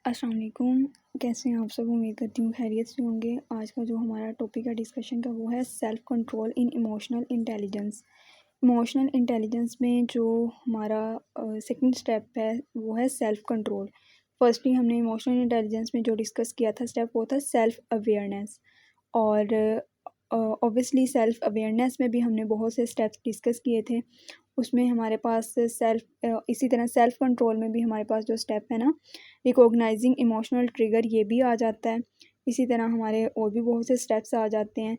अस्सलाम वालेकुम। कैसे हैं आप सब? उम्मीद करती हूँ खैरियत से होंगे। आज का जो हमारा टॉपिक है डिस्कशन का वो है सेल्फ कंट्रोल इन इमोशनल इंटेलिजेंस। इमोशनल इंटेलिजेंस में जो हमारा सेकंड स्टेप है वो है सेल्फ कंट्रोल। फर्स्टली हमने इमोशनल इंटेलिजेंस में जो डिस्कस किया था स्टेप वो था सेल्फ अवेयरनेस। और ऑब्वियसली सेल्फ अवेयरनेस में भी हमने बहुत से स्टेप्स डिस्कस किए थे। उसमें हमारे पास इसी तरह सेल्फ कंट्रोल में भी हमारे पास जो स्टेप है ना, रिकॉग्नाइजिंग इमोशनल ट्रिगर, ये भी आ जाता है। इसी तरह हमारे और भी बहुत से स्टेप्स आ जाते हैं।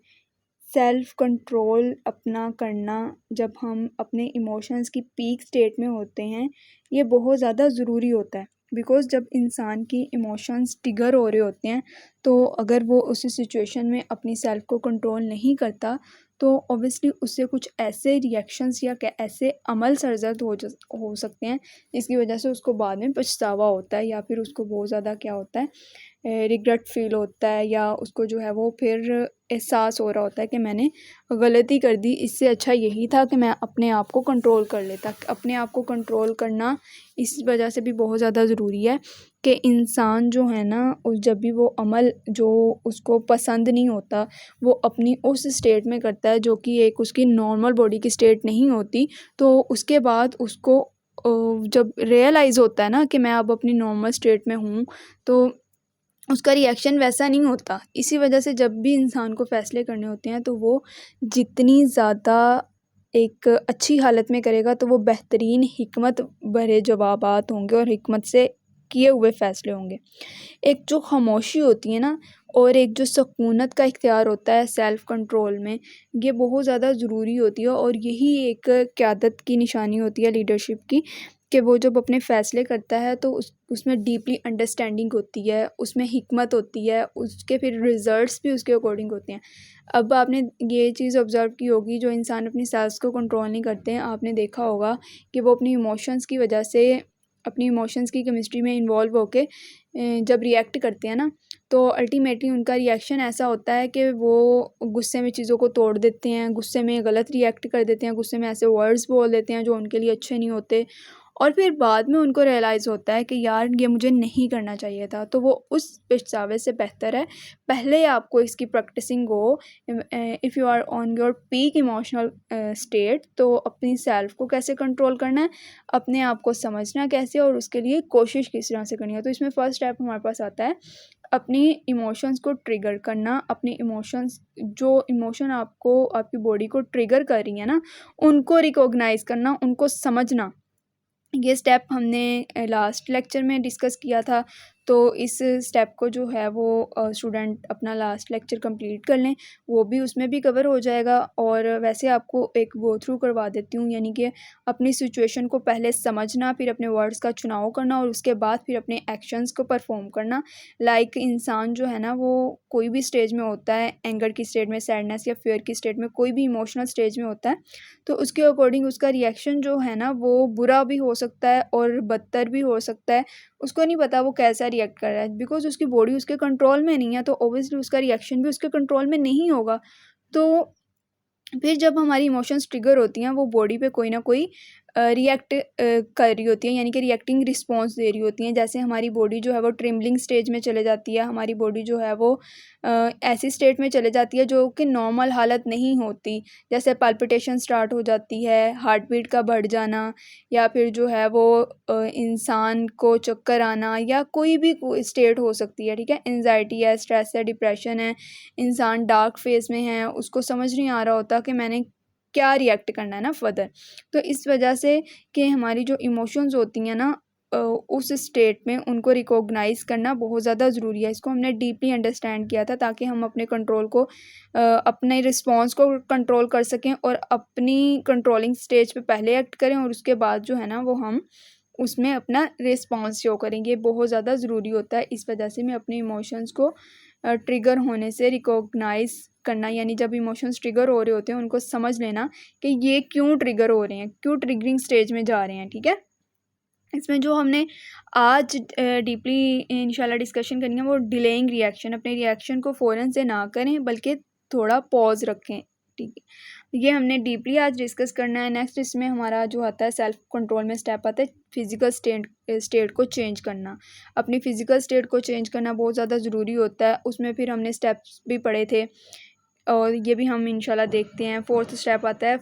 सेल्फ कंट्रोल अपना करना जब हम अपने इमोशंस की पीक स्टेट में होते हैं, ये बहुत ज़्यादा ज़रूरी होता है। बिकॉज़ जब इंसान की इमोशंस ट्रिगर हो रहे होते हैं, तो अगर वो उसी सिचुएशन में अपनी सेल्फ को कंट्रोल नहीं करता, तो ऑब्वियसली उससे कुछ ऐसे रिएक्शंस या ऐसे अमल सरजद हो सकते हैं जिसकी वजह से उसको बाद में पछतावा होता है, या फिर उसको बहुत ज़्यादा क्या होता है, रिग्रेट फील होता है, या उसको जो है वो फिर एहसास हो रहा होता है कि मैंने गलती कर दी। इससे अच्छा यही था कि मैं अपने आप को कंट्रोल कर लेता। अपने आप को कंट्रोल करना इस वजह से भी बहुत ज़्यादा ज़रूरी है कि इंसान जो है ना, जब भी वो अमल जो उसको पसंद नहीं होता वो अपनी उस स्टेट में करता है जो कि एक उसकी नॉर्मल बॉडी की स्टेट नहीं होती, तो उसके बाद उसको जब रियलाइज़ होता है ना कि मैं अब अपनी नॉर्मल स्टेट में हूँ, तो उसका रिएक्शन वैसा नहीं होता। इसी वजह से जब भी इंसान को फ़ैसले करने होते हैं तो वो जितनी ज़्यादा एक अच्छी हालत में करेगा तो वो बेहतरीन हिकमत भरे जवाबात होंगे और हिकमत से किए हुए फ़ैसले होंगे। एक जो खामोशी होती है ना, और एक जो सकूनत का इख्तियार होता है सेल्फ कंट्रोल में, ये बहुत ज़्यादा ज़रूरी होती है। और यही एक क़यादत की निशानी होती है लीडरशिप की, कि वो जब अपने फ़ैसले करता है तो उसमें डीपली अंडरस्टैंडिंग होती है, उसमें हिकमत होती है, उसके फिर रिज़ल्ट्स भी उसके अकॉर्डिंग होते हैं। अब आपने ये चीज़ ऑब्ज़र्व की होगी, जो इंसान अपनी सेल्स को कंट्रोल नहीं करते हैं, आपने देखा होगा कि वो अपनी इमोशंस की वजह से अपनी इमोशंस की केमिस्ट्री में इन्वॉल्व होके जब रिएक्ट करते हैं ना, तो अल्टीमेटली उनका रिएक्शन ऐसा होता है कि वो गुस्से में चीज़ों को तोड़ देते हैं, गुस्से में गलत रिएक्ट कर देते हैं, गुस्से में ऐसे वर्ड्स बोल देते हैं जो उनके लिए अच्छे नहीं होते, और फिर बाद में उनको रियलाइज़ होता है कि यार ये मुझे नहीं करना चाहिए था। तो वो उस पछतावे से बेहतर है पहले आपको इसकी प्रैक्टिसिंग हो। If you are on your peak emotional state, तो अपनी सेल्फ को कैसे कंट्रोल करना है, अपने आप को समझना कैसे, और उसके लिए कोशिश किस तरह से करनी है। तो इसमें फर्स्ट स्टेप हमारे पास आता है अपनी इमोशंस को ट्रिगर करना। अपनी इमोशंस, जो इमोशन आपको आपकी बॉडी को ट्रिगर कर रही है ना, उनको रिकॉग्नाइज़ करना, उनको समझना। ये स्टेप हमने लास्ट लेक्चर में डिस्कस किया था, तो इस स्टेप को जो है वो स्टूडेंट अपना लास्ट लेक्चर कंप्लीट कर लें, वो भी उसमें भी कवर हो जाएगा। और वैसे आपको एक गो थ्रू करवा देती हूँ, यानी कि अपनी सिचुएशन को पहले समझना, फिर अपने वर्ड्स का चुनाव करना, और उसके बाद फिर अपने एक्शंस को परफॉर्म करना। लाइक इंसान जो है ना, वो कोई भी स्टेज में होता है, एंगर की स्टेज में, सैडनेस या फियर की स्टेज में, कोई भी इमोशनल स्टेज में होता है, तो उसके अकॉर्डिंग उसका रिएक्शन जो है ना वो बुरा भी हो सकता है और बदतर भी हो सकता है। उसको नहीं पता वो कैसा रिएक्ट कर रहा है, बिकॉज़ उसकी बॉडी उसके कंट्रोल में नहीं है, तो ऑब्वियसली उसका रिएक्शन भी उसके कंट्रोल में नहीं होगा। तो फिर जब हमारी इमोशंस ट्रिगर होती हैं, वो बॉडी पे कोई ना कोई रिएक्ट कर रही होती है, यानी कि रिएक्टिंग रिस्पॉन्स दे रही होती हैं। जैसे हमारी बॉडी जो है वो ट्रिम्बलिंग स्टेज में चले जाती है, हमारी बॉडी जो है वो ऐसी स्टेट में चले जाती है जो कि नॉर्मल हालत नहीं होती। जैसे पल्पिटेशन स्टार्ट हो जाती है, हार्ट बीट का बढ़ जाना, या फिर जो है वो इंसान को चक्कर आना, या कोई भी स्टेट हो सकती है, ठीक है। एंजाइटी है, स्ट्रेस है, डिप्रेशन है, इंसान डार्क फेज़ में है, उसको समझ नहीं आ रहा होता कि मैंने क्या रिएक्ट करना है ना फर्दर। तो इस वजह से कि हमारी जो इमोशंस होती हैं ना, उस स्टेट में उनको रिकॉग्नाइज़ करना बहुत ज़्यादा ज़रूरी है। इसको हमने डीपली अंडरस्टैंड किया था ताकि हम अपने कंट्रोल को अपने रिस्पॉन्स को कंट्रोल कर सकें, और अपनी कंट्रोलिंग स्टेज पे पहले एक्ट करें, और उसके बाद जो है ना वो हम उसमें अपना रिस्पॉन्स शो करेंगे। ये बहुत ज़्यादा ज़रूरी होता है। इस वजह से मैं अपने इमोशंस को ट्रिगर होने से रिकॉग्नाइज़ करना, यानी जब इमोशंस ट्रिगर हो रहे होते हैं उनको समझ लेना कि ये क्यों ट्रिगर हो रहे हैं, क्यों ट्रिगरिंग स्टेज में जा रहे हैं, ठीक है। इसमें जो हमने आज डीपली इंशाल्लाह डिस्कशन करनी है वो डिलेइंग रिएक्शन। अपने रिएक्शन को फ़ौरन से ना करें, बल्कि थोड़ा पॉज़ रखें, ठीक है। ये हमने डीपली आज डिस्कस करना है। नेक्स्ट इसमें हमारा जो आता है सेल्फ कंट्रोल में स्टेप आता है फिज़िकल स्टेट को चेंज करना। अपनी फ़िज़िकल स्टेट को चेंज करना बहुत ज़्यादा ज़रूरी होता है। उसमें फिर हमने स्टेप्स भी पढ़े थे और ये भी हम इंशाल्लाह देखते हैं। फोर्थ स्टेप आता है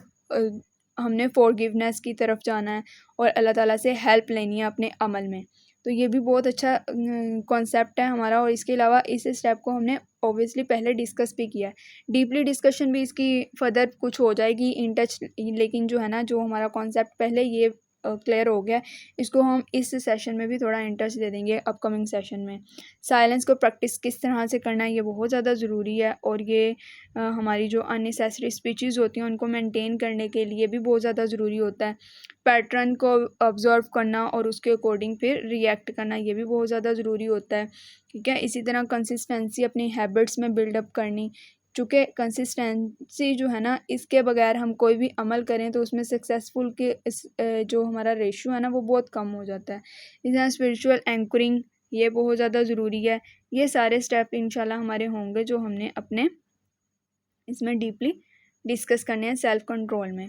हमने फॉरगिवनेस की तरफ जाना है और अल्लाह ताला से हेल्प लेनी है अपने अमल में। तो ये भी बहुत अच्छा कॉन्सेप्ट है हमारा। और इसके अलावा इस स्टेप को हमने ऑब्वियसली पहले डिस्कस भी किया है। डीपली डिस्कशन भी इसकी फर्दर कुछ हो जाएगी इन टच, लेकिन जो है ना जो हमारा कॉन्सेप्ट पहले ये क्लियर हो गया, इसको हम इस सेशन में भी थोड़ा इन टच दे देंगे अपकमिंग सेशन में। साइलेंस को प्रैक्टिस किस तरह से करना है ये बहुत ज़्यादा ज़रूरी है और ये हमारी जो अननेसेसरी स्पीचेस होती हैं उनको मेंटेन करने के लिए भी बहुत ज़्यादा ज़रूरी होता है। पैटर्न को ऑब्ज़र्व करना और उसके अकॉर्डिंग फिर रिएक्ट करना ये भी बहुत ज़्यादा ज़रूरी होता है, ठीक है। इसी तरह कंसिस्टेंसी अपनी हैबिट्स में बिल्डअप करनी, चूँकि कंसिस्टेंसी जो है ना इसके बगैर हम कोई भी अमल करें तो उसमें सक्सेसफुल के जो हमारा रेशियो है ना वो बहुत कम हो जाता है। इसी तरह स्पिरिचुअल एंकरिंग ये बहुत ज़्यादा ज़रूरी है। ये सारे स्टेप इंशाल्लाह हमारे होंगे जो हमने अपने इसमें डीपली डिस्कस करने हैं सेल्फ कंट्रोल में।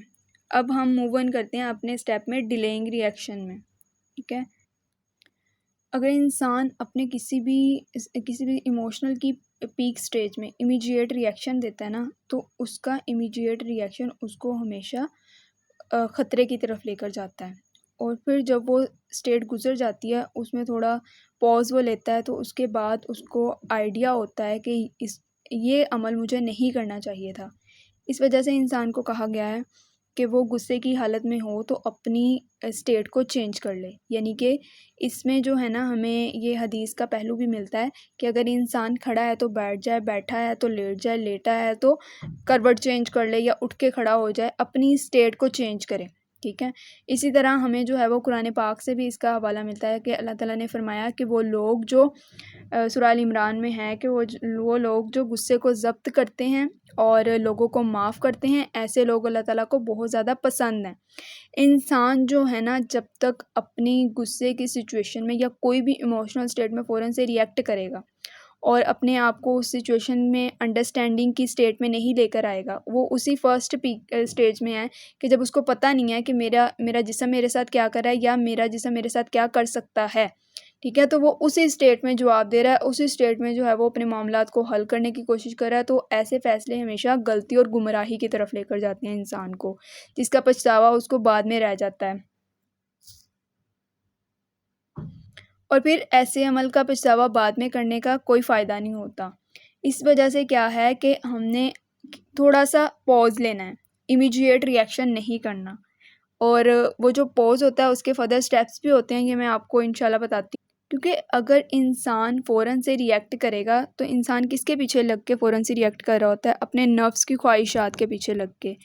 अब हम मूव ऑन करते हैं अपने स्टेप में डिलेइंग रिएक्शन में, ठीक है। अगर इंसान अपने किसी भी इमोशनल की पीक स्टेज में इमीडिएट रिएक्शन देता है ना तो उसका इमीडिएट रिएक्शन उसको हमेशा ख़तरे की तरफ लेकर जाता है। और फिर जब वो स्टेट गुजर जाती है उसमें थोड़ा पॉज वो लेता है तो उसके बाद उसको आइडिया होता है कि ये अमल मुझे नहीं करना चाहिए था। इस वजह से इंसान को कहा गया है कि वो गुस्से की हालत में हो तो अपनी स्टेट को चेंज कर ले। यानी कि इसमें जो है ना हमें ये हदीस का पहलू भी मिलता है कि अगर इंसान खड़ा है तो बैठ जाए, बैठा है तो लेट जाए, लेटा है तो करवट चेंज कर ले या उठ के खड़ा हो जाए, अपनी स्टेट को चेंज करे, ठीक है। इसी तरह हमें जो है वो कुरान पाक से भी इसका हवाला मिलता है कि अल्लाह ताला ने फरमाया कि वो लोग जो सूरह अल इमरान में है कि वो लोग जो गुस्से को ज़ब्त करते हैं और लोगों को माफ़ करते हैं, ऐसे लोग अल्लाह ताला को बहुत ज़्यादा पसंद हैं। इंसान जो है ना जब तक अपनी गुस्से की सिचुएशन में या कोई भी इमोशनल स्टेट में फ़ौरन से रिएक्ट करेगा और अपने आप को उस सिचुएशन में अंडरस्टैंडिंग की स्टेट में नहीं लेकर आएगा, वो उसी फर्स्ट पीक स्टेज में है कि जब उसको पता नहीं है कि मेरा मेरा जिस्म मेरे साथ क्या कर रहा है या मेरा जिस्म मेरे साथ क्या कर सकता है, ठीक है। तो वो उसी स्टेट में जवाब दे रहा है, उसी स्टेट में जो है वो अपने मामलात को हल करने की कोशिश कर रहा है। तो ऐसे फ़ैसले हमेशा गलती और गुमराही की तरफ लेकर जाते हैं इंसान को, जिसका पछतावा उसको बाद में रह जाता है। और फिर ऐसे अमल का पछतावा बाद में करने का कोई फ़ायदा नहीं होता। इस वजह से क्या है कि हमने थोड़ा-सा पॉज़ लेना है, इमीडिएट रिएक्शन नहीं करना। और वो जो पॉज़ होता है उसके फर्दर स्टेप्स भी होते हैं, ये मैं आपको इंशाल्लाह बताती हूँ। क्योंकि अगर इंसान फ़ौरन से रिएक्ट करेगा तो इंसान किसके पीछे लग के फ़ौरन से रिएक्ट कर रहा होता है? अपने नफ्स की ख्वाहिशात के पीछे लग के।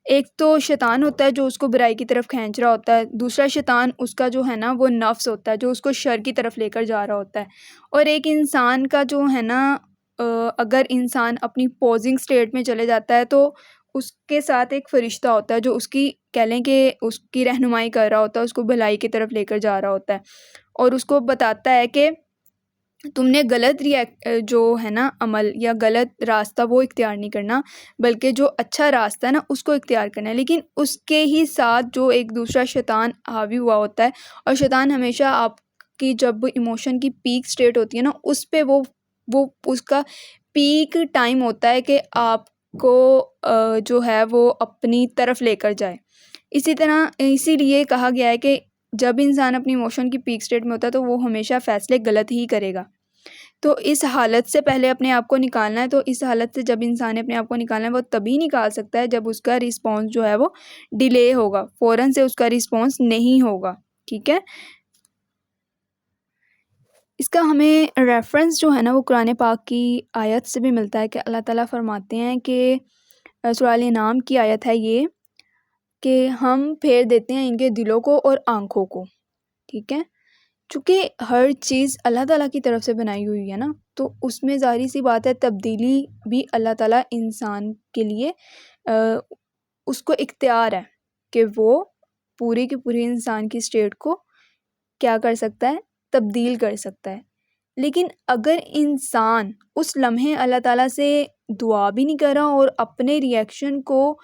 एक तो शैतान होता है जो उसको बुराई की तरफ खींच रहा होता है, दूसरा शैतान उसका जो है ना वो नफ्स होता है जो उसको शर की तरफ लेकर जा रहा होता है। और एक इंसान का जो है ना अगर इंसान अपनी पॉजिंग स्टेट में चले जाता है तो उसके साथ एक फ़रिश्ता होता है जो उसकी कह लें कि उसकी रहनुमाई कर रहा होता है, उसको भलाई की तरफ लेकर जा रहा होता है और उसको बताता है कि तुमने गलत जो है ना अमल या गलत रास्ता वो इख्तियार नहीं करना, बल्कि जो अच्छा रास्ता है ना उसको इख्तियार करना है। लेकिन उसके ही साथ जो एक दूसरा शैतान हावी हुआ होता है और शैतान हमेशा आपकी जब इमोशन की पीक स्टेट होती है ना उस पे वो उसका पीक टाइम होता है कि आपको जो है वो अपनी तरफ लेकर जाए। इसी तरह इसीलिए कहा गया है कि जब इंसान अपनी इमोशन की पीक स्टेट में होता है तो वो हमेशा फ़ैसले गलत ही करेगा। तो इस हालत से पहले अपने आप को निकालना है, तो इस हालत से जब इंसान ने अपने आप को निकालना है वो तभी निकाल सकता है जब उसका रिस्पॉन्स जो है वो डिले होगा, फ़ौरन से उसका रिस्पॉन्स नहीं होगा, ठीक है। इसका हमें रेफ़रेंस जो है ना वो कुरान पाक की आयत से भी मिलता है कि अल्लाह ताला फ़रमाते हैं कि सूरह अल नाम की आयत है ये कि हम फेर देते हैं इनके दिलों को और आँखों को, ठीक है। चूँकि हर चीज़ अल्लाह ताला की तरफ से बनाई हुई है ना, तो उसमें ज़ाहिर-सी बात है तब्दीली भी अल्लाह ताला इंसान के लिए अ, उसको इख्तियार है कि वो पूरी की पूरी इंसान की स्टेट को क्या कर सकता है, तब्दील कर सकता है। लेकिन अगर इंसान उस लम्हे अल्लाह ताला से दुआ भी नहीं कर रहा और अपने रिएक्शन को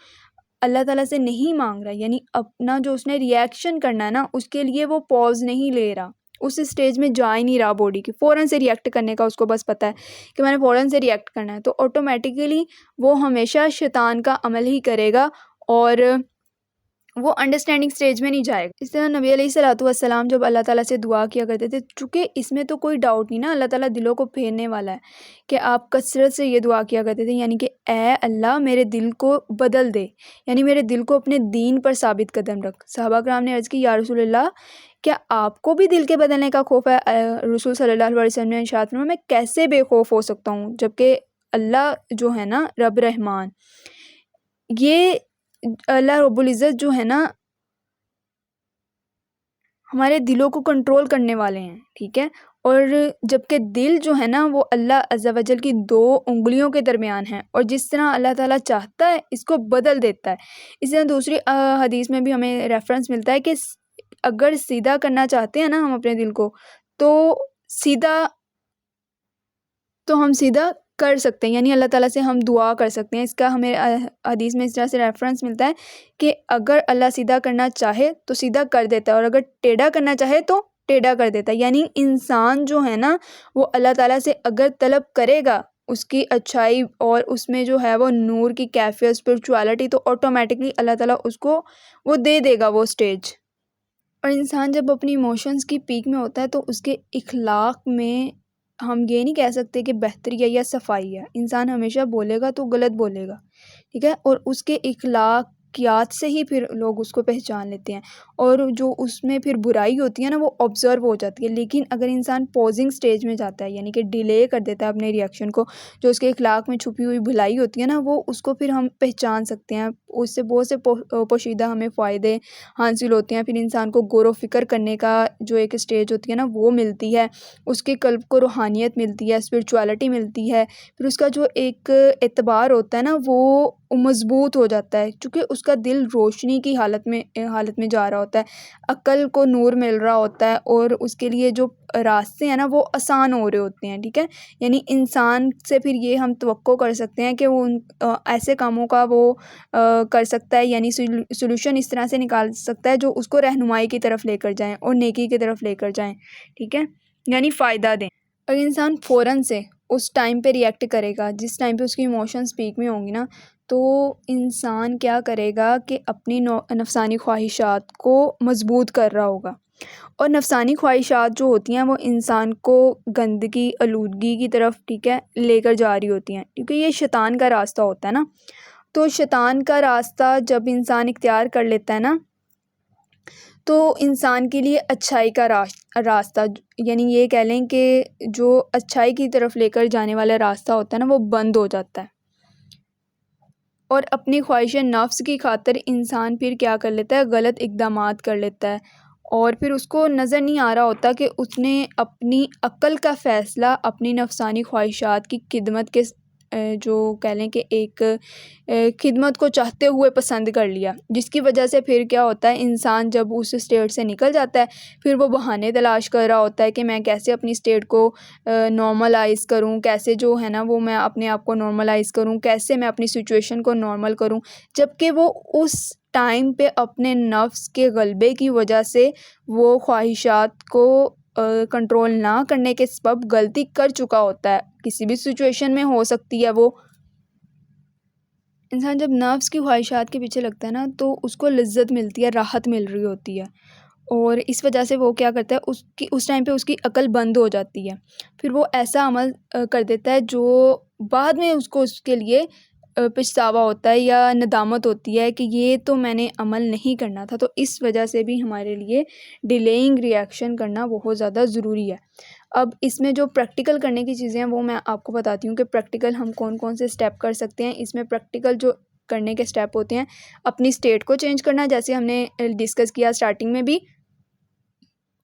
अल्लाह ताला से नहीं मांग रहा, यानी अपना जो उसने रिएक्शन करना है ना उसके लिए वो पॉज नहीं ले रहा, उस स्टेज में जा ही नहीं रहा बॉडी की, फ़ौरन से रिएक्ट करने का उसको बस पता है कि मैंने फ़ौरन से रिएक्ट करना है, तो ऑटोमेटिकली वो हमेशा शैतान का अमल ही करेगा और वो अंडरस्टैंडिंग स्टेज में नहीं जाएगा। इस तरह नबी अलैहिस्सलातु वस्सलाम जब अल्लाह ताला से दुआ किया करते थे, चूँकि इसमें तो कोई डाउट नहीं ना, अल्लाह ताला दिलों को फेरने वाला है, कि आप कसरत से ये दुआ किया करते थे, यानी कि ए अल्लाह मेरे दिल को बदल दे, यानी मेरे दिल को अपने दीन पर साबित कदम रख। सहाबा कराम ने अर्ज़ की, या रसूलल्लाह क्या आपको भी दिल के बदलने का खौफ है? रसूल सल्लल्लाहु अलैहि वसल्लम ने इरशाद फरमाया, मैं कैसे बेखौफ हो सकता हूँ, जबकि अल्लाह जो है ना रब रहमान, ये अल्लाह रब्बुल इज़्ज़त जो है ना हमारे दिलों को कंट्रोल करने वाले हैं, ठीक है। और जबकि दिल जो है ना वो अल्लाह अज़्ज़ा वजल की 2 उँगलियों के दरमियान है, और जिस तरह अल्लाह ताला चाहता है इसको बदल देता है। इसी तरह दूसरी हदीस में भी हमें रेफ़रेंस मिलता है कि अगर सीधा करना चाहते हैं ना हम अपने दिल को, तो सीधा तो हम सीधा कर सकते हैं, यानी अल्लाह ताला से हम दुआ कर सकते हैं। इसका हमें हदीस में इस तरह से रेफ़रेंस मिलता है कि अगर अल्लाह सीधा करना चाहे तो सीधा कर देता है, और अगर टेढ़ा करना चाहे तो टेढ़ा कर देता है। यानी इंसान जो है ना वो अल्लाह ताला से अगर तलब करेगा उसकी अच्छाई और उसमें जो है वो नूर की कैफ़ियत, स्पिरिचुअलिटी, तो ऑटोमेटिकली अल्लाह ताला उसको वो दे देगा वो स्टेज। और इंसान जब अपनी इमोशंस की पीक में होता है तो उसके इखलाक में हम ये नहीं कह सकते कि बेहतरी है या सफाई है। इंसान हमेशा बोलेगा तो गलत बोलेगा, ठीक है, और उसके इखलाकियात से ही फिर लोग उसको पहचान लेते हैं, और जो उसमें फिर बुराई होती है ना वो ऑब्ज़र्व हो जाती है। लेकिन अगर इंसान पॉजिंग स्टेज में जाता है, यानी कि डिले कर देता है अपने रिएक्शन को, जो उसके इखलाक में छुपी हुई भलाई होती है ना वो उसको फिर हम पहचान सकते हैं। उससे बहुत से पोशीदा हमें फ़ायदे हासिल होते हैं। फिर इंसान को गौर व फ़िक्र करने का जो एक स्टेज होती है ना वो मिलती है, उसके क़ल्ब को रूहानियत मिलती है, स्पिरिचुअलिटी मिलती है। फिर उसका जो एक एतबार होता है ना वो मज़बूत हो जाता है, चूँकि उसका दिल रोशनी की हालत में जा रहा होता है, अक़ल को नूर मिल रहा होता है, और उसके लिए जो रास्ते हैं ना वो आसान हो रहे होते हैं, ठीक है। यानी इंसान से फिर ये हम तवक्को कर सकते हैं कि वो ऐसे कामों का वो कर सकता है, यानी सॉल्यूशन इस तरह से निकाल सकता है जो उसको रहनुमाई की तरफ लेकर जाएँ और नेकी की तरफ लेकर जाएँ, ठीक है, यानी फ़ायदा दें। अगर इंसान फ़ौरन से उस टाइम पे रिएक्ट करेगा जिस टाइम पे उसकी इमोशंस पीक में होंगी ना, तो इंसान क्या करेगा कि अपनी नफ़सानी ख्वाहिशात को मज़बूत कर रहा होगा, और नफ़सानी ख्वाहिशात जो होती हैं वो इंसान को गंदगी, आलूदगी की तरफ, ठीक है, लेकर जा रही होती हैं, क्योंकि ये शैतान का रास्ता होता है ना। तो शैतान का रास्ता जब इंसान इख्तियार कर लेता है ना, तो इंसान के लिए अच्छाई का रास्ता, यानी ये कह लें कि जो अच्छाई की तरफ लेकर जाने वाला रास्ता होता है ना वो बंद हो जाता है, और अपनी ख्वाहिश नफ्स की खातिर इंसान फिर क्या कर लेता है, गलत इक़दामात कर लेता है, और फिर उसको नज़र नहीं आ रहा होता कि उसने अपनी अक्ल का फ़ैसला अपनी नफ़सानी ख्वाहिशात की खिदमत के जो कह लें कि एक खिदमत को चाहते हुए पसंद कर लिया, जिसकी वजह से फिर क्या होता है, इंसान जब उस स्टेट से निकल जाता है फिर वो बहाने तलाश कर रहा होता है कि मैं कैसे अपनी स्टेट को नॉर्मलाइज़ करूँ, कैसे जो है ना वो मैं अपने आप को नॉर्मलाइज़ करूँ, कैसे मैं अपनी सिचुएशन को नॉर्मल करूँ, जबकि वो उस टाइम पे अपने नफ्स के गलबे की वजह से वो ख्वाहिशात को कंट्रोल ना करने के सबब गलती कर चुका होता है। किसी भी सिचुएशन में हो सकती है वो। इंसान जब नफ्स की ख्वाहिशात के पीछे लगता है ना तो उसको लज़्ज़त मिलती है, राहत मिल रही होती है, और इस वजह से वो क्या करता है, उसकी उस टाइम पे उसकी अकल बंद हो जाती है। फिर वो ऐसा अमल कर देता है जो बाद में उसको उसके लिए पछतावा होता है या नदामत होती है कि ये तो मैंने अमल नहीं करना था। तो इस वजह से भी हमारे लिए डिलेइंग रिएक्शन करना बहुत ज़्यादा ज़रूरी है। अब इसमें जो प्रैक्टिकल करने की चीज़ें हैं वो मैं आपको बताती हूँ कि प्रैक्टिकल हम कौन-कौन से स्टेप कर सकते हैं। इसमें प्रैक्टिकल जो करने के स्टेप होते हैं, अपनी स्टेट को चेंज करना, जैसे हमने डिस्कस किया स्टार्टिंग में भी,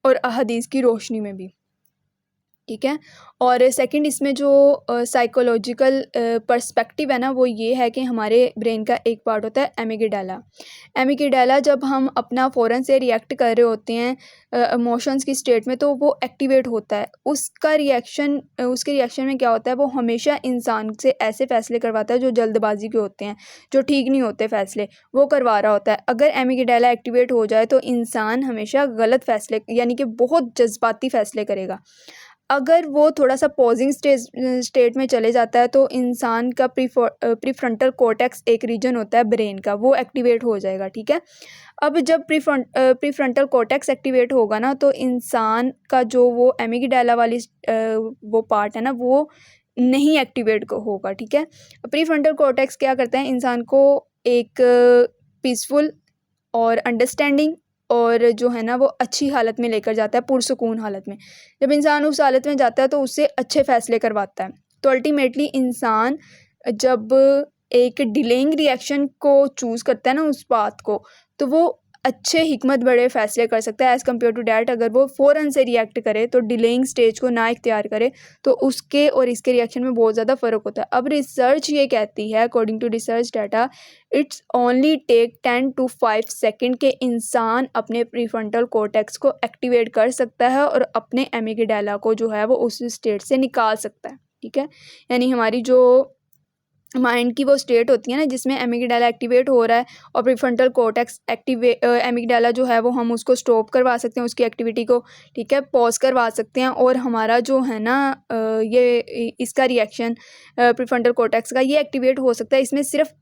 और अहादीस की रोशनी में भी। ठीक है। और सेकंड इसमें जो साइकोलॉजिकल पर्सपेक्टिव है ना, वो ये है कि हमारे ब्रेन का एक पार्ट होता है एमिगडाला। एमिगडाला जब हम अपना फ़ौरन से रिएक्ट कर रहे होते हैं इमोशंस की स्टेट में, तो वो एक्टिवेट होता है। उसके रिएक्शन में क्या होता है, वो हमेशा इंसान से ऐसे फ़ैसले करवाता है जो जल्दबाजी के होते हैं, जो ठीक नहीं होते फ़ैसले, वो करवा रहा होता है। अगर एमिगडाला एक्टिवेट हो जाए तो इंसान हमेशा गलत फ़ैसले यानी कि बहुत जज़्बाती फ़ैसले करेगा। अगर वो थोड़ा-सा पॉज़िंग स्टेट में चले जाता है तो इंसान का प्रीफ्रंटल कॉर्टेक्स एक रीजन होता है ब्रेन का, वो एक्टिवेट हो जाएगा, ठीक है। अब जब प्रीफ्रंटल कॉर्टेक्स एक्टिवेट होगा ना, तो इंसान का जो वो एमिगडाला वाली वो पार्ट है ना, वो नहीं एक्टिवेट होगा, ठीक है। प्रीफ्रंटल कॉर्टेक्स क्या करता है, इंसान को एक पीसफुल और अंडरस्टैंडिंग और जो है ना वो अच्छी हालत में लेकर जाता है, पुरसुकून हालत में। जब इंसान उस हालत में जाता है तो उससे अच्छे फ़ैसले करवाता है। तो अल्टीमेटली इंसान जब एक डिलेइंग रिएक्शन को चूज़ करता है ना उस बात को, तो वो अच्छे हिकमत बड़े फ़ैसले कर सकता है एज़ कम्पेयर टू दैट अगर वो फ़ौरन से रिएक्ट करे, तो डिलेइंग स्टेज को ना इख्तियार करे, तो उसके और इसके रिएक्शन में बहुत ज़्यादा फ़र्क होता है। अब रिसर्च ये कहती है, according to research data, it's only take 10 to 5 second के इंसान अपने प्रीफ्रंटल कॉर्टेक्स को एक्टिवेट कर सकता है और अपने एमिगडाला को जो है वो उस स्टेट से निकाल सकता है, ठीक है। यानी हमारी जो माइंड की वो स्टेट होती है ना जिसमें एमिगडाला एक्टिवेट हो रहा है और प्रीफ्रंटल कॉर्टेक्स एमिगडाला जो है वो हम उसको स्टॉप करवा सकते हैं उसकी एक्टिविटी को, ठीक है, पॉज करवा सकते हैं। और हमारा जो है ना इसका रिएक्शन प्रीफ्रंटल कॉर्टेक्स का ये एक्टिवेट हो सकता है, इसमें सिर्फ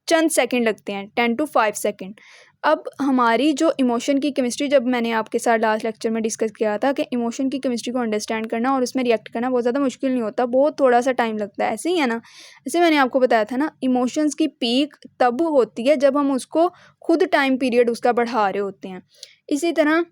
चंद सेकंड लगते हैं, 10 टू 5 सेकंड। अब हमारी जो इमोशन की केमिस्ट्री, जब मैंने आपके साथ लास्ट लेक्चर में डिस्कस किया था कि इमोशन की केमिस्ट्री को अंडरस्टैंड करना और उसमें रिएक्ट करना बहुत ज़्यादा मुश्किल नहीं होता, बहुत थोड़ा सा टाइम लगता है, ऐसे ही है ना। जैसे मैंने आपको बताया था ना, इमोशंस की पीक तब होती है जब हम उसको खुद टाइम पीरियड उसका बढ़ा रहे होते हैं। इसी तरह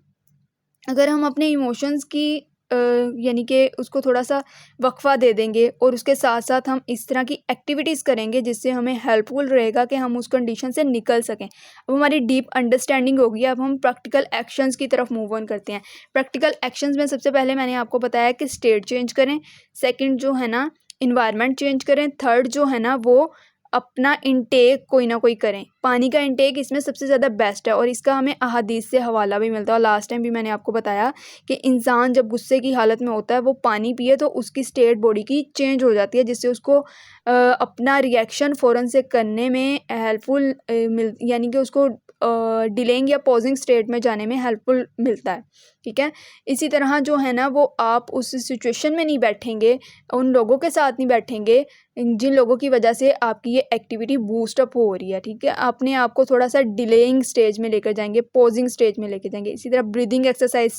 अगर हम अपने इमोशंस की यानी कि उसको थोड़ा-सा वक़्फ़ा दे देंगे और उसके साथ-साथ हम इस तरह की एक्टिविटीज़ करेंगे जिससे हमें हेल्पफुल रहेगा कि हम उस कंडीशन से निकल सकें। अब हमारी डीप अंडरस्टैंडिंग हो गई, अब हम प्रैक्टिकल एक्शंस की तरफ मूव ऑन करते हैं। प्रैक्टिकल एक्शंस में सबसे पहले मैंने आपको बताया कि स्टेट चेंज करें, सेकंड जो है ना एनवायरनमेंट चेंज करें, थर्ड जो है ना वो अपना इंटेक कोई ना कोई करें। पानी का इंटेक इसमें सबसे ज़्यादा बेस्ट है और इसका हमें अहादीस से हवाला भी मिलता है और लास्ट टाइम भी मैंने आपको बताया कि इंसान जब गुस्से की हालत में होता है वो पानी पिए तो उसकी स्टेट बॉडी की चेंज हो जाती है, जिससे उसको अपना रिएक्शन फ़ौरन से करने में हेल्पफुल यानी कि उसको डिलेइंग या पॉजिंग स्टेट में जाने में हेल्पफुल मिलता है, ठीक है। इसी तरह जो है ना वो आप उस सिचुएशन में नहीं बैठेंगे, उन लोगों के साथ नहीं बैठेंगे जिन लोगों की वजह से आपकी ये एक्टिविटी बूस्ट अप हो रही है, ठीक है। अपने आप को थोड़ा-सा डिलेइंग स्टेज में लेकर जाएँगे, पॉजिंग स्टेज में लेके जाएँगे। इसी तरह ब्रीदिंग एक्सरसाइज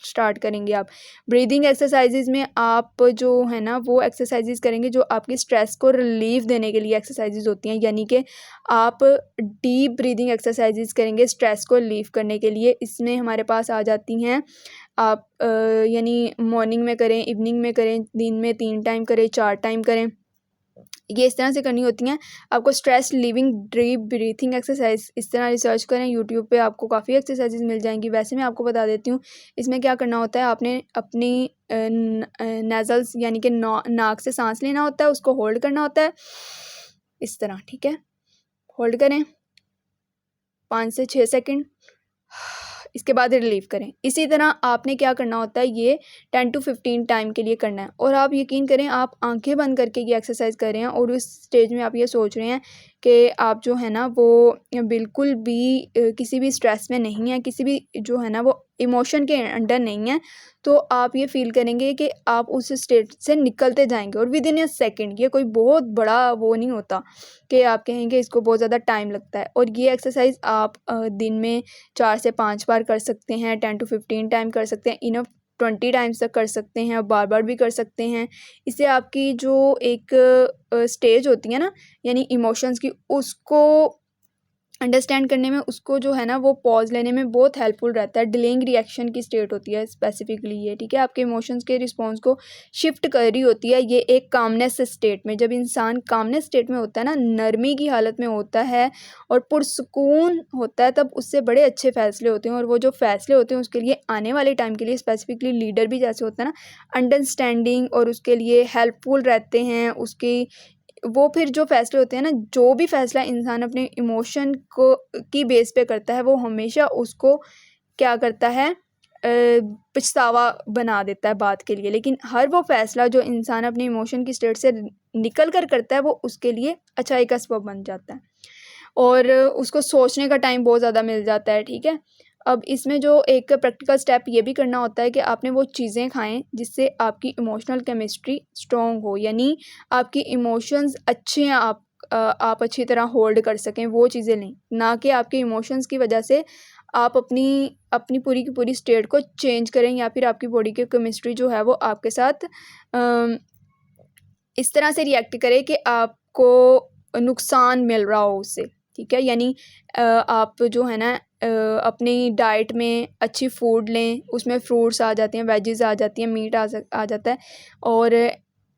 स्टार्ट करेंगे आप। ब्रीदिंग एक्सरसाइज़ेज़ में आप जो है ना वो एक्सरसाइज़ेज़ करेंगे जो आपकी स्ट्रेस को रिलीफ़ देने के लिए एक्सरसाइज़ेज़ होती हैं, यानी कि आप डीप ब्रीदिंग एक्सरसाइज़ेज़ करेंगे स्ट्रेस को रिलीफ़ करने के लिए। इसमें हमारे पास आ जाती हैं आप यानी मॉर्निंग में करें, इवनिंग में करें, दिन में 3 टाइम करें, 4 टाइम करें। ये इस तरह से करनी होती हैं। आपको stress relieving deep breathing exercise इस तरह रिसर्च करें, यूट्यूब पे आपको काफ़ी एक्सरसाइजेज मिल जाएंगी। वैसे मैं आपको बता देती हूँ इसमें क्या करना होता है। आपने अपनी नेज़ल्स यानी कि नाक से सांस लेना होता है, उसको होल्ड करना होता है इस तरह, ठीक है। होल्ड करें 5 से 6 सेकंड, इसके बाद रिलीव करें। इसी तरह आपने क्या करना होता है, ये 10 टू 15 टाइम के लिए करना है। और आप यकीन करें आप आंखें बंद करके ये एक्सरसाइज कर रहे हैं और उस स्टेज में आप ये सोच रहे हैं कि आप जो है ना वो बिल्कुल भी किसी भी स्ट्रेस में नहीं है, किसी भी जो है ना वो इमोशन के अंडर नहीं है। तो आप ये फील करेंगे कि आप उस स्टेट से निकलते जाएंगे और विद इन अ सेकेंड। ये कोई बहुत बड़ा वो नहीं होता कि आप कहेंगे इसको बहुत ज़्यादा टाइम लगता है। और ये एक्सरसाइज आप दिन में 4 से 5 बार कर सकते हैं, 10 टू 15 टाइम कर सकते हैं, इनफ 20 टाइम्स तक कर सकते हैं और बार-बार भी कर सकते हैं। इससे आपकी जो एक स्टेज होती है ना यानी इमोशंस की, उसको अंडरस्टैंड करने में उसको जो है ना वो पॉज़ लेने में बहुत हेल्पफुल रहता है। डिलेइंग रिएक्शन की स्टेट होती है स्पेसिफिकली ये, ठीक है, आपके इमोशंस के रिस्पॉन्स को शिफ्ट कर रही होती है ये एक कामनेस स्टेट में। जब इंसान कामनेस स्टेट में होता है ना, नरमी की हालत में होता है और पुरसुकून होता है, तब उससे बड़े अच्छे फ़ैसले होते हैं। और वो जो फ़ैसले होते हैं उसके लिए आने वाले टाइम के लिए स्पेसिफिकली लीडर भी जैसे होता है ना, अंडरस्टैंडिंग और उसके लिए हेल्पफुल रहते हैं। उसकी वो फिर जो फ़ैसले होते हैं ना, जो भी फ़ैसला इंसान अपने इमोशन को की बेस पे करता है, वो हमेशा उसको क्या करता है, पछतावा बना देता है बात के लिए। लेकिन हर वो फ़ैसला जो इंसान अपने इमोशन की स्टेट से निकल कर करता है, वो उसके लिए अच्छाई का सबब बन जाता है और उसको सोचने का टाइम बहुत ज़्यादा मिल जाता है, ठीक है। अब इसमें जो एक प्रैक्टिकल स्टेप ये भी करना होता है कि आपने वो चीज़ें खाएँ जिससे आपकी इमोशनल केमिस्ट्री स्ट्रॉन्ग हो, यानी आपकी इमोशंस अच्छे हैं, आप अच्छी तरह होल्ड कर सकें, वो चीज़ें लें। ना कि आपके इमोशंस की वजह से आप अपनी पूरी की पूरी स्टेट को चेंज करें या फिर आपकी बॉडी की केमिस्ट्री जो है वो आपके साथ इस तरह से रिएक्ट करे कि आपको नुकसान मिल रहा हो उससे, ठीक है। यानी आप जो है ना अपनी डाइट में अच्छी फूड लें, उसमें फ्रूट्स आ जाते हैं, वेजिज़ आ जाती हैं, मीट आ जाता है। और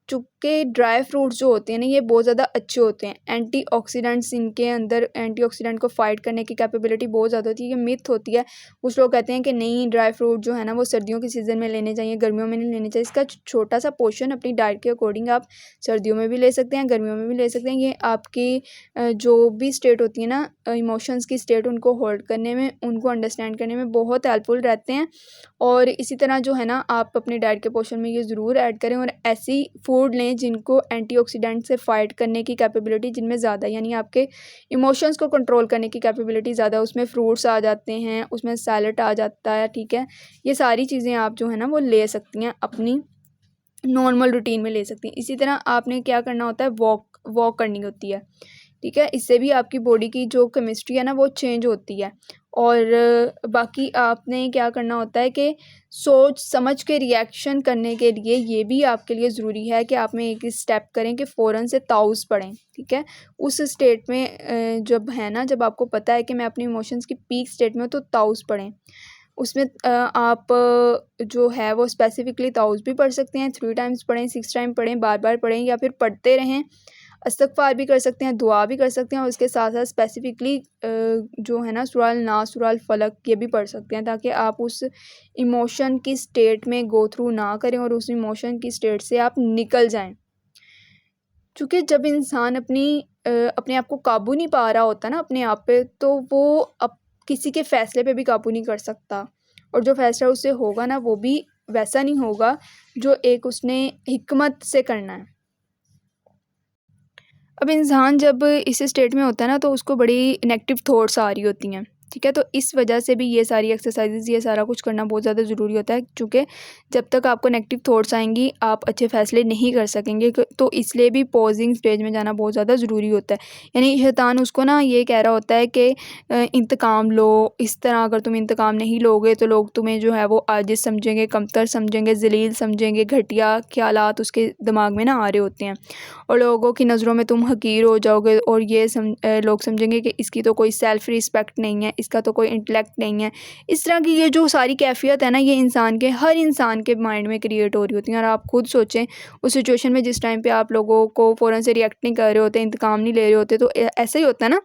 चूँकि ड्राई फ्रूट्स जो होते हैं ना, ये बहुत ज़्यादा अच्छे होते हैं। एंटीऑक्सीडेंट्स इनके अंदर एंटीऑक्सीडेंट को फ़ाइट करने की कैपेबिलिटी बहुत ज़्यादा होती है। ये मिथ होती है, कुछ लोग कहते हैं कि नहीं, ड्राई फ्रूट जो है ना वो सर्दियों के सीज़न में लेने चाहिए, गर्मियों में नहीं लेने चाहिए। इसका छोटा सा पोर्शन अपनी डाइट के अकॉर्डिंग आप सर्दियों में भी ले सकते हैं, गर्मियों में भी ले सकते हैं। ये आपकी जो भी स्टेट होती है ना, इमोशंस की स्टेट, उनको होल्ड करने में, उनको अंडरस्टैंड करने में बहुत हेल्पफुल रहते हैं। और इसी तरह जो है ना, आप अपने डाइट के पोर्शन में ये ज़रूर ऐड करें और ऐसी फूड लें जिनको एंटीऑक्सीडेंट से फ़ाइट करने की कैपेबिलिटी जिनमें ज़्यादा, यानी आपके इमोशंस को कंट्रोल करने की कैपेबिलिटी ज़्यादा, उसमें फ्रूट्स आ जाते हैं, उसमें सैलेड आ जाता है, ठीक है। ये सारी चीज़ें आप जो है ना वो ले सकती हैं, अपनी नॉर्मल रूटीन में ले सकती हैं। इसी तरह आपने क्या करना होता है, वॉक करनी होती है, ठीक है। इससे भी आपकी बॉडी की जो केमिस्ट्री है ना वो चेंज होती है। और बाकी आपने क्या करना होता है कि सोच समझ के रिएक्शन करने के लिए ये भी आपके लिए ज़रूरी है कि आप में एक स्टेप करें कि फ़ौरन से ताउज़ पढ़ें, ठीक है। उस स्टेट में जब है ना, जब आपको पता है कि मैं अपनी इमोशंस की पीक स्टेट में हूँ, तो ताउज़ पढ़ें। उसमें आप जो है वो स्पेसिफिकली ताउज़ भी पढ़ सकते हैं, 3 टाइम्स पढ़ें, 6 टाइम पढ़ें, बार-बार पढ़ें या फिर पढ़ते रहें। इस्तिग़फ़ार भी कर सकते हैं, दुआ भी कर सकते हैं और उसके साथ-साथ स्पेसिफिकली जो है ना सूरह अल नास, सूरह अल फलक, ये भी पढ़ सकते हैं ताकि आप उस इमोशन की स्टेट में गो थ्रू ना करें और उस इमोशन की स्टेट से आप निकल जाएँ। चूँकि जब इंसान अपने आप को काबू नहीं पा रहा होता ना अपने आप पे, तो वो किसी के फ़ैसले पे भी काबू नहीं कर सकता और जो फ़ैसला उससे होगा ना, वो भी वैसा नहीं होगा जो एक उसने हिकमत से करना है। अब इंसान जब इस स्टेट में होता है ना, तो उसको बड़ी नेगेटिव थॉट्स आ रही होती हैं, ठीक है। तो इस वजह से भी ये सारी एक्सरसाइजेज़, ये सारा कुछ करना बहुत ज़्यादा ज़रूरी होता है, क्योंकि जब तक आपको नेगेटिव थॉट्स आएंगी आप अच्छे फ़ैसले नहीं कर सकेंगे। तो इसलिए भी पॉजिंग स्टेज में जाना बहुत ज़्यादा ज़रूरी होता है। यानी शैतान उसको ना ये कह रहा होता है कि इंतकाम लो, इस तरह अगर तुम इंतकाम नहीं लोगे तो लोग तुम्हें जो है वो आजिज़ समझेंगे, कमतर समझेंगे, ज़लील समझेंगे। घटिया ख़्यालात उसके दिमाग में ना आ रहे होते हैं और लोगों की नज़रों में तुम हक़ीर हो जाओगे और ये लोग समझेंगे कि इसकी तो कोई सेल्फ़ रिस्पेक्ट नहीं है, इसका तो कोई इंटेलेक्ट नहीं है। इस तरह की ये जो सारी कैफ़ियत है ना, ये हर इंसान के माइंड में क्रिएट हो रही होती हैं। और आप खुद सोचें, उस सिचुएशन में जिस टाइम पे आप लोगों को फ़ौरन से रिएक्ट नहीं कर रहे होते, इंतकाम नहीं ले रहे होते, तो ऐसा ही होता है ना,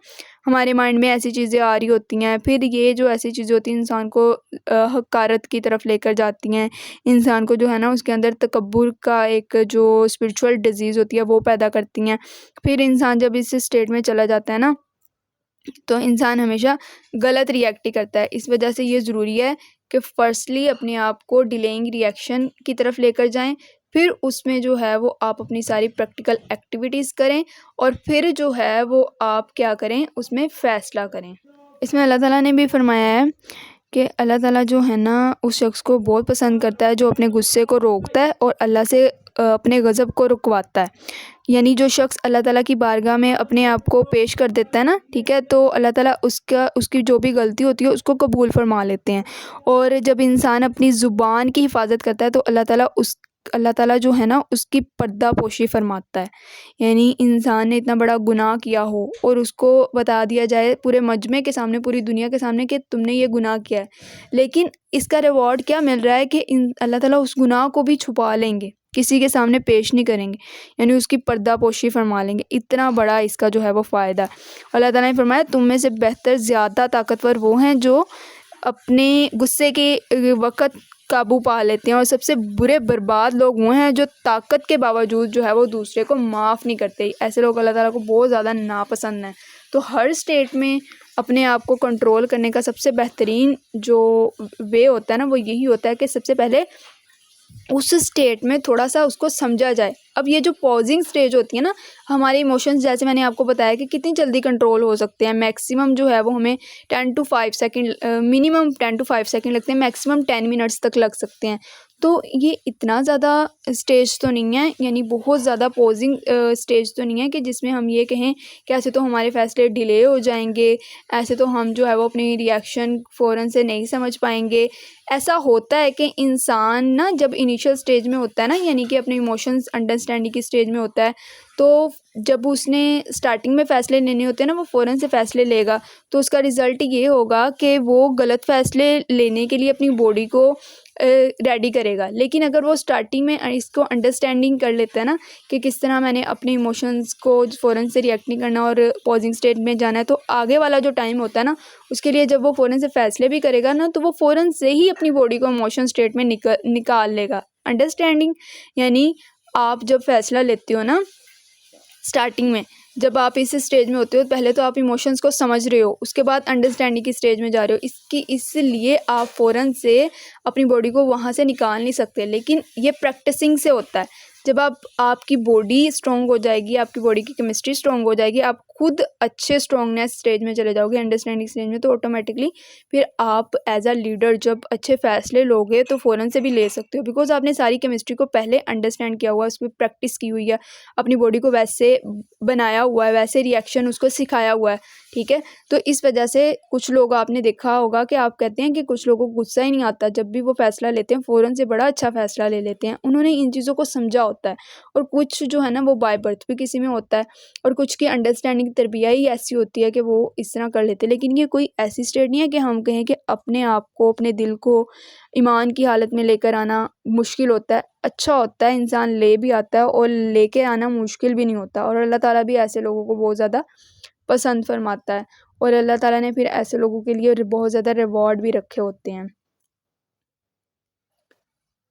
हमारे माइंड में ऐसी चीज़ें आ रही होती हैं। फिर ये जो ऐसी चीज़ें होती हैं इंसान को हक़ारत की तरफ लेकर जाती हैं। इंसान को जो है ना उसके अंदर तकब्बुर का एक जो स्पिरिचुअल डिज़ीज़ होती है वो पैदा करती हैं। फिर इंसान जब इस स्टेट में चला जाता है ना, तो इंसान हमेशा गलत रिएक्ट ही करता है। इस वजह से ये ज़रूरी है कि फ़र्स्टली अपने आप को डिलेइंग रिएक्शन की तरफ लेकर जाएँ, फिर उसमें जो है वो आप अपनी सारी प्रैक्टिकल एक्टिविटीज़ करें और फिर जो है वो आप क्या करें, उसमें फ़ैसला करें। इसमें अल्लाह ताला ने भी फ़रमाया है कि अल्लाह ताला जो है ना उस शख़्स को बहुत पसंद करता है जो अपने गुस्से को रोकता है और अल्लाह से अपने गज़ब को रुकवाता है। यानी जो शख़्स अल्लाह ताला की बारगाह में अपने आप को पेश कर देता है ना, ठीक है, तो अल्लाह ताला उसकी जो भी गलती होती है उसको कबूल फ़रमा लेते हैं। और जब इंसान अपनी ज़ुबान की हिफाज़त करता है तो अल्लाह ताला अल्लाह ताला जो है ना उसकी पर्दापोशी फरमाता है। यानी इंसान ने इतना बड़ा गुनाह किया हो और उसको बता दिया जाए पूरे मजमे के सामने, पूरी दुनिया के सामने कि तुमने ये गुनाह किया है, लेकिन इसका रिवॉर्ड क्या मिल रहा है कि अल्लाह ताला उस गुनाह को भी छुपा लेंगे, किसी के सामने पेश नहीं करेंगे, यानी उसकी पर्दापोशी फरमा लेंगे। इतना बड़ा इसका जो है वो फ़ायदा है। अल्लाह ताला ने फरमाया तुम में से बेहतर ज़्यादा ताकतवर वो हैं जो अपने गुस्से के वक़्त काबू पा लेते हैं, और सबसे बुरे बर्बाद लोग वो हैं जो ताकत के बावजूद जो है वो दूसरे को माफ़ नहीं करते। ऐसे लोग अल्लाह ताला को बहुत ज़्यादा नापसंद हैं। तो हर स्टेट में अपने आप को कंट्रोल करने का सबसे बेहतरीन जो वे होता है ना वो यही होता है कि सबसे पहले उस स्टेट में थोड़ा सा उसको समझा जाए। अब ये जो पॉजिंग स्टेज होती है ना, हमारे इमोशंस जैसे मैंने आपको बताया कि कितनी जल्दी कंट्रोल हो सकते हैं। मैक्सिमम जो है वो हमें 10 to 5 second, minimum 10 to 5 second लगते हैं, मैक्सिमम 10 मिनट्स तक लग सकते हैं। तो ये इतना ज़्यादा स्टेज तो नहीं है, यानी बहुत ज़्यादा पॉजिंग स्टेज तो नहीं है कि जिसमें हम ये कहें कि ऐसे तो हमारे फैसले डिले हो जाएंगे, ऐसे तो हम जो है वो अपनी रिएक्शन फ़ौरन से नहीं समझ पाएंगे। ऐसा होता है कि इंसान ना जब इनिशियल स्टेज में होता है ना, यानी कि अपने इमोशंस अंडरस्टैंडिंग की स्टेज में होता है, तो जब उसने स्टार्टिंग में फ़ैसले लेने होते हैं ना वो फ़ौरन से फ़ैसले लेगा, तो उसका रिज़ल्ट ये होगा कि वो गलत फ़ैसले लेने के लिए अपनी बॉडी को रेडी करेगा। लेकिन अगर वो स्टार्टिंग में इसको अंडरस्टैंडिंग कर लेता है ना कि किस तरह मैंने अपने इमोशंस को फ़ौरन से रिएक्ट नहीं करना और पॉजिंग स्टेट में जाना है, तो आगे वाला जो टाइम होता है ना उसके लिए जब वो फ़ौरन से फ़ैसले भी करेगा ना तो वो फ़ौरन से ही अपनी बॉडी को इमोशन स्टेट में निकाल लेगा। अंडरस्टैंडिंग यानी आप जब फ़ैसला लेते हो ना स्टार्टिंग में, जब आप इस स्टेज में होते हो पहले तो आप इमोशंस को समझ रहे हो, उसके बाद अंडरस्टैंडिंग की स्टेज में जा रहे हो, इसलिए आप फ़ौरन से अपनी बॉडी को वहाँ से निकाल नहीं सकते। लेकिन ये प्रैक्टिसिंग से होता है। जब आपकी बॉडी स्ट्रॉन्ग हो जाएगी, आपकी बॉडी की केमिस्ट्री स्ट्रॉन्ग हो जाएगी, आप खुद अच्छे स्ट्रॉन्गनेस स्टेज में चले जाओगे, अंडरस्टैंडिंग स्टेज में, तो ऑटोमेटिकली फिर आप एज अ लीडर जब अच्छे फैसले लोगे तो फ़ौरन से भी ले सकते हो, बिकॉज आपने सारी केमिस्ट्री को पहले अंडरस्टैंड किया हुआ है, उस पर प्रैक्टिस की हुई है, अपनी बॉडी को वैसे बनाया हुआ है, वैसे रिएक्शन उसको सिखाया हुआ है। ठीक है, तो इस वजह से कुछ लोग आपने देखा होगा कि आप कहते हैं कि कुछ लोगों को गुस्सा ही नहीं आता, जब भी वो फ़ैसला लेते हैं फ़ौरन से बड़ा अच्छा फ़ैसला ले लेते हैं। उन्होंने इन चीज़ों को समझा होता है, और कुछ जो है ना वो बाय बर्थ भी किसी में होता है, और कुछ की अंडरस्टैंडिंग तरबिया ही ऐसी होती है कि वो इस तरह कर लेते हैं। लेकिन ये कोई ऐसी स्टेट नहीं है कि हम कहें कि अपने आप को, अपने दिल को ईमान की हालत में लेकर आना मुश्किल होता है। अच्छा होता है, इंसान ले भी आता है, और लेके आना मुश्किल भी नहीं होता, और अल्लाह ताला भी ऐसे लोगों को बहुत ज़्यादा पसंद फरमाता है, और अल्लाह ताला ने फिर ऐसे लोगों के लिए बहुत ज़्यादा रिवॉर्ड भी रखे होते हैं।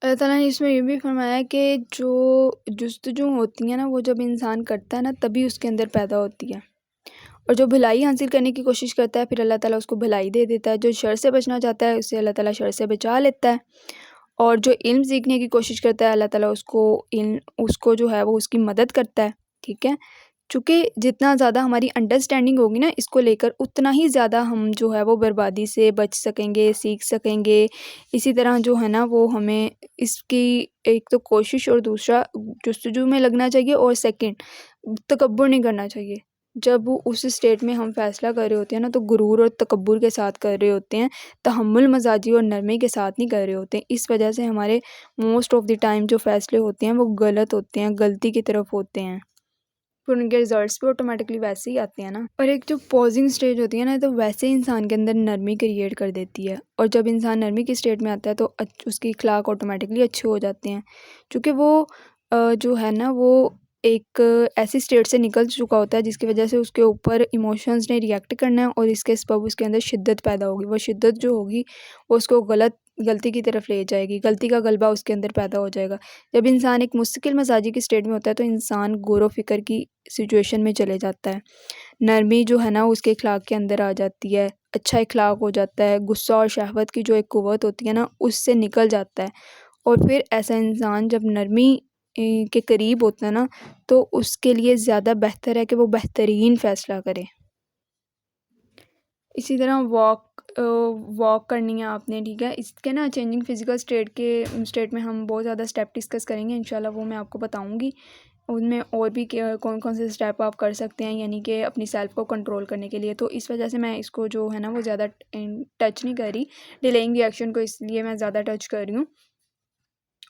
अल्लाह ताला ने इसमें ये भी फरमाया है कि जो जुस्तजू होती है ना वो जब इंसान करता है ना तभी उसके अंदर पैदा होती है, और जो भलाई हासिल करने की कोशिश करता है फिर अल्लाह ताला उसको भलाई दे देता है। जो शर से बचना चाहता है उसे अल्लाह ताला शर से बचा लेता है, और जो इल्म सीखने की कोशिश करता है अल्लाह ताला उसको जो है वो उसकी मदद करता है। ठीक है, चूँकि जितना ज़्यादा हमारी अंडरस्टैंडिंग होगी ना इसको लेकर, उतना ही ज़्यादा हम जो है वो बर्बादी से बच सकेंगे, सीख सकेंगे। इसी तरह जो है ना वो हमें इसकी एक तो कोशिश और दूसरा जुस्तजू में लगना चाहिए, और सेकंड तकब्बुर नहीं करना चाहिए। जब वो उस स्टेट में हम फ़ैसला कर रहे होते हैं ना तो गुरूर और तकब्बुर के साथ कर रहे होते हैं, तहम्मुल मज़ाजी और नरमी के साथ नहीं कर रहे होते हैं। इस वजह से हमारे मोस्ट ऑफ़ द टाइम जो फ़ैसले होते हैं वो गलत होते हैं, गलती की तरफ होते हैं। फिर उनके रिजल्ट्स भी ऑटोमेटिकली वैसे ही आते हैं ना। और एक जो पॉजिंग स्टेज होती है ना तो वैसे ही इंसान के अंदर नरमी क्रिएट कर देती है, और जब इंसान नरमी की स्टेट में आता है तो उसकी अखलाक ऑटोमेटिकली अच्छे हो जाते हैं, क्योंकि वो जो है ना वो एक ऐसी स्टेट से निकल चुका होता है जिसकी वजह से उसके ऊपर इमोशंस ने रिएक्ट करना है, और इसके सबब उसके अंदर शिद्दत पैदा होगी। वो शिद्दत जो होगी वो उसको गलती की तरफ ले जाएगी, गलती का गलबा उसके अंदर पैदा हो जाएगा। जब इंसान एक मुस्तकिल मजाजी की स्टेट में होता है तो इंसान गौर व फिक्र की सिचुएशन में चले जाता है। नरमी जो है ना उसके अखलाक के अंदर आ जाती है, अच्छा अखलाक हो जाता है, गुस्सा और शहवत की जो एक क़ुव्वत होती है ना उससे निकल जाता है, और फिर ऐसा इंसान जब नरमी के करीब होता है ना तो उसके लिए ज़्यादा बेहतर है कि वो बेहतरीन फ़ैसला करे। इसी तरह वॉक करनी है आपने, ठीक है। इसके ना चेंजिंग फ़िज़िकल स्टेट में हम बहुत ज़्यादा स्टेप डिस्कस करेंगे इंशाल्लाह, वो मैं आपको बताऊँगी। उनमें और भी क्या कौन-कौन से स्टेप आप कर सकते हैं, यानी कि अपनी सेल्फ़ को कंट्रोल करने के लिए। तो इस वजह से मैं इसको जो है ना वो ज़्यादा टच नहीं कर रही, डिलेइंग रिएक्शन को इसलिए मैं ज़्यादा टच कर रही हूँ।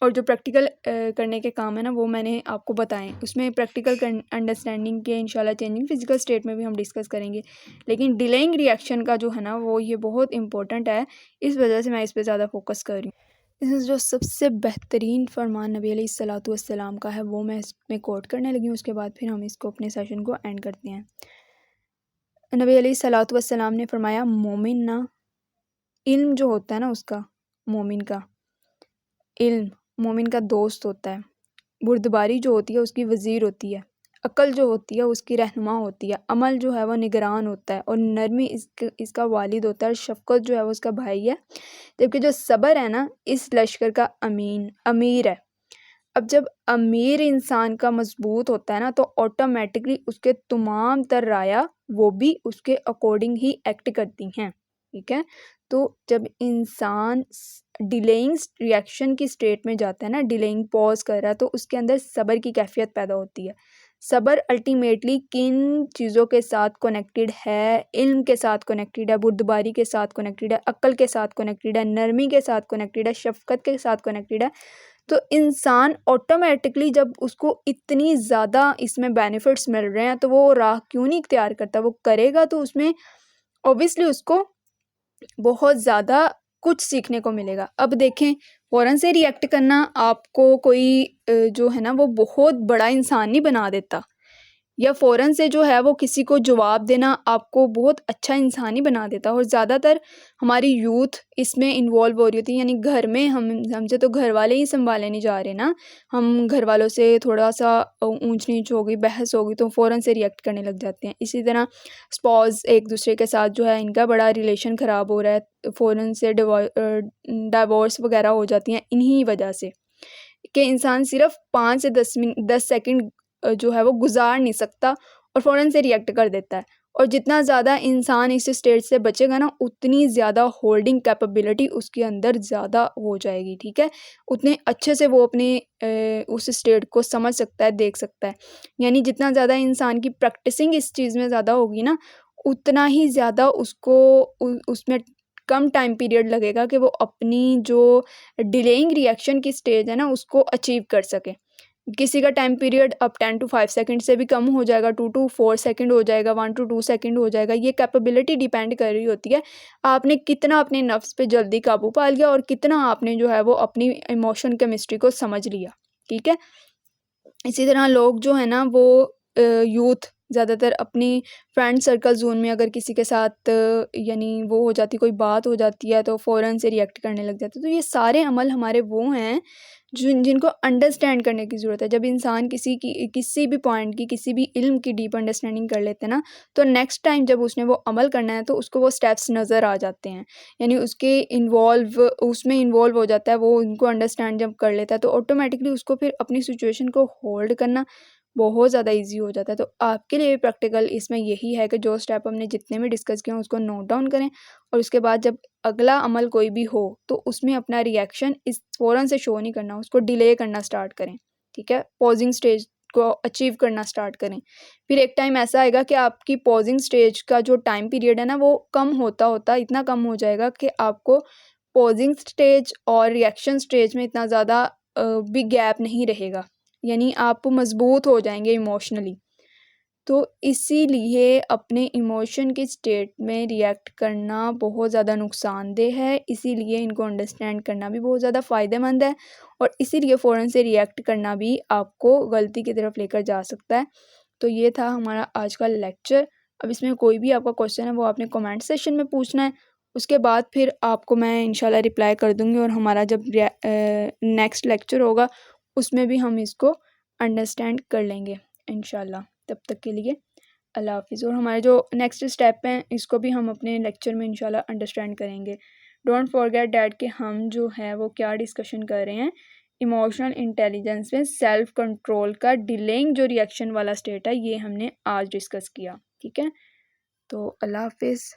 और जो प्रैक्टिकल करने के काम है ना वो मैंने आपको बताएं। उसमें प्रैक्टिकल अंडरस्टैंडिंग के इंशाल्लाह चेंजिंग फिजिकल स्टेट में भी हम डिस्कस करेंगे। लेकिन डिलेइंग रिएक्शन का जो है ना वो ये बहुत इंपॉर्टेंट है, इस वजह से मैं इस पर ज़्यादा फोकस कर रही हूँ। इसमें जो सबसे बेहतरीन फरमान नबी अलैहिस्सलातु वस्सलाम का है वो मैं इसमें कोट करने लगी हूँ। उसके बाद फिर हम इसको अपने सेशन को एंड करते हैं। नबी अलैहिस्सलातु वस्सलाम ने फरमाया, मोमिन ना इल्म जो होता है ना उसका, मोमिन का इल्म मोमिन का दोस्त होता है। बुर्दबारी जो होती है उसकी वज़ीर होती है। अक्ल जो होती है उसकी रहनुमा होती है। अमल जो है वो निगरान होता है। और नरमी इसका वालिद होता है। शफ़क़त जो है वो उसका भाई है। जबकि जो सब्र है ना इस लश्कर का अमीर है। अब जब अमीर इंसान का मजबूत होता है ना तो ऑटोमेटिकली उसके तमाम तर राया वो भी उसके अकॉर्डिंग ही एक्ट करती हैं। ठीक है, तो जब इंसान डिलेइंग रिएक्शन की स्टेट में जाता है ना, डिलेइंग पॉज कर रहा है, तो उसके अंदर सब्र की कैफियत पैदा होती है। सब्र अल्टीमेटली किन चीज़ों के साथ कनेक्टेड है? इल्म के साथ कनेक्टेड है, बुर्दबारी के साथ कनेक्टेड है, अक्ल के साथ कनेक्टेड है, नरमी के साथ कनेक्टेड है, शफ़क़त के साथ कनेक्टेड है। तो इंसान ऑटोमेटिकली जब उसको इतनी ज़्यादा इसमें बेनिफिट्स मिल रहे हैं तो वो राह क्यों नहीं इख्तियार करता? वो करेगा तो उसमें ऑब्वियसली उसको बहुत ज़्यादा कुछ सीखने को मिलेगा। अब देखें, फ़ौरन से रिएक्ट करना आपको कोई जो है ना वो बहुत बड़ा इंसान नहीं बना देता, या फ़ौरन से जो है वो किसी को जवाब देना आपको बहुत अच्छा इंसान ही बना देता। और ज़्यादातर हमारी यूथ इसमें इन्वॉल्व हो रही होती है, यानी घर में हमसे तो घर वाले ही संभाले नहीं जा रहे ना। हम घर वालों से थोड़ा सा ऊंच नीच हो गई, बहस हो गई तो फ़ौरन से रिएक्ट करने लग जाते हैं। इसी तरह स्पॉज एक दूसरे के साथ जो है इनका बड़ा रिलेशन ख़राब हो रहा है, फ़ौरन से डिवोर्स वगैरह हो जाती हैं इन्हीं वजह से कि इंसान सिर्फ 5 से 10 सेकंड जो है वो गुजार नहीं सकता और फ़ौरन से रिएक्ट कर देता है। और जितना ज़्यादा इंसान इस स्टेज से बचेगा ना उतनी ज़्यादा होल्डिंग कैपेबिलिटी उसके अंदर ज़्यादा हो जाएगी। ठीक है, उतने अच्छे से वो अपने उस स्टेट को समझ सकता है, देख सकता है। यानी जितना ज़्यादा इंसान की प्रैक्टिसिंग इस चीज़ में ज़्यादा होगी ना, उतना ही ज़्यादा उसको उसमें कम टाइम पीरियड लगेगा कि वो अपनी जो डिलेइंग रिएक्शन की स्टेज है ना उसको अचीव कर सके। किसी का टाइम पीरियड अब 10 to 5 सेकंड से भी कम हो जाएगा, 2 to 4 सेकंड हो जाएगा, 1 to 2 सेकंड हो जाएगा। ये कैपेबिलिटी डिपेंड कर रही होती है आपने कितना अपने नफ्स पे जल्दी काबू पा लिया और कितना आपने जो है वो अपनी इमोशन केमिस्ट्री को समझ लिया। ठीक है, इसी तरह लोग जो है ना वो यूथ ज़्यादातर अपनी फ्रेंड सर्कल जोन में अगर किसी के साथ यानी वो हो जाती, कोई बात हो जाती है तो फ़ौरन से रिएक्ट करने लग जाते हैं। तो ये सारे अमल हमारे वो हैं जिनको अंडरस्टैंड करने की ज़रूरत है। जब इंसान किसी भी पॉइंट की, किसी भी इल्म की डीप अंडरस्टैंडिंग कर लेते हैं ना, तो नेक्स्ट टाइम जब उसने वो अमल करना है तो उसको वो स्टेप्स नज़र आ जाते हैं। यानी उसमें इन्वॉल्व हो जाता है, वो उनको अंडरस्टैंड जब कर लेता है तो ऑटोमेटिकली उसको फिर अपनी सिचुएशन को होल्ड करना बहुत ज़्यादा ईजी हो जाता है। तो आपके लिए प्रैक्टिकल इसमें यही है कि जो स्टेप हमने जितने भी डिस्कस किए हैं उसको नोट डाउन करें और उसके बाद जब अगला अमल कोई भी हो तो उसमें अपना रिएक्शन इस फ़ौरन से शो नहीं करना, उसको डिले करना स्टार्ट करें। ठीक है, पॉजिंग स्टेज को अचीव करना स्टार्ट करें। फिर एक टाइम ऐसा आएगा कि आपकी पॉजिंग स्टेज का जो टाइम पीरियड है ना वो कम होता इतना कम हो जाएगा कि आपको पॉजिंग स्टेज और रिएक्शन स्टेज में इतना ज़्यादा भी गैप नहीं रहेगा, यानी आप मज़बूत हो जाएंगे इमोशनली। तो इसीलिए अपने इमोशन की स्टेट में रिएक्ट करना बहुत ज़्यादा नुकसानदेह है, इसीलिए इनको अंडरस्टैंड करना भी बहुत ज़्यादा फ़ायदेमंद है और इसीलिए फ़ौरन से रिएक्ट करना भी आपको गलती की तरफ लेकर जा सकता है। तो ये था हमारा आज का लेक्चर। अब इसमें कोई भी आपका क्वेश्चन है वो आपने कमेंट सेक्शन में पूछना है, उसके बाद फिर आपको मैं इंशाल्लाह रिप्लाई कर दूँगी और हमारा जब नेक्स्ट लेक्चर होगा उसमें भी हम इसको अंडरस्टैंड कर लेंगे इंशाल्लाह। तब तक के लिए अल्लाह हाफ़िज़। और हमारे जो नेक्स्ट स्टेप हैं इसको भी हम अपने लेक्चर में इंशाल्लाह अंडरस्टैंड करेंगे। डोंट फॉरगेट डैट कि हम जो है वो क्या डिस्कशन कर रहे हैं, इमोशनल इंटेलिजेंस में सेल्फ कंट्रोल का डिलेइंग जो रिएक्शन वाला स्टेट है ये हमने आज डिस्कस किया। ठीक है, तो अल्लाह हाफ़िज़।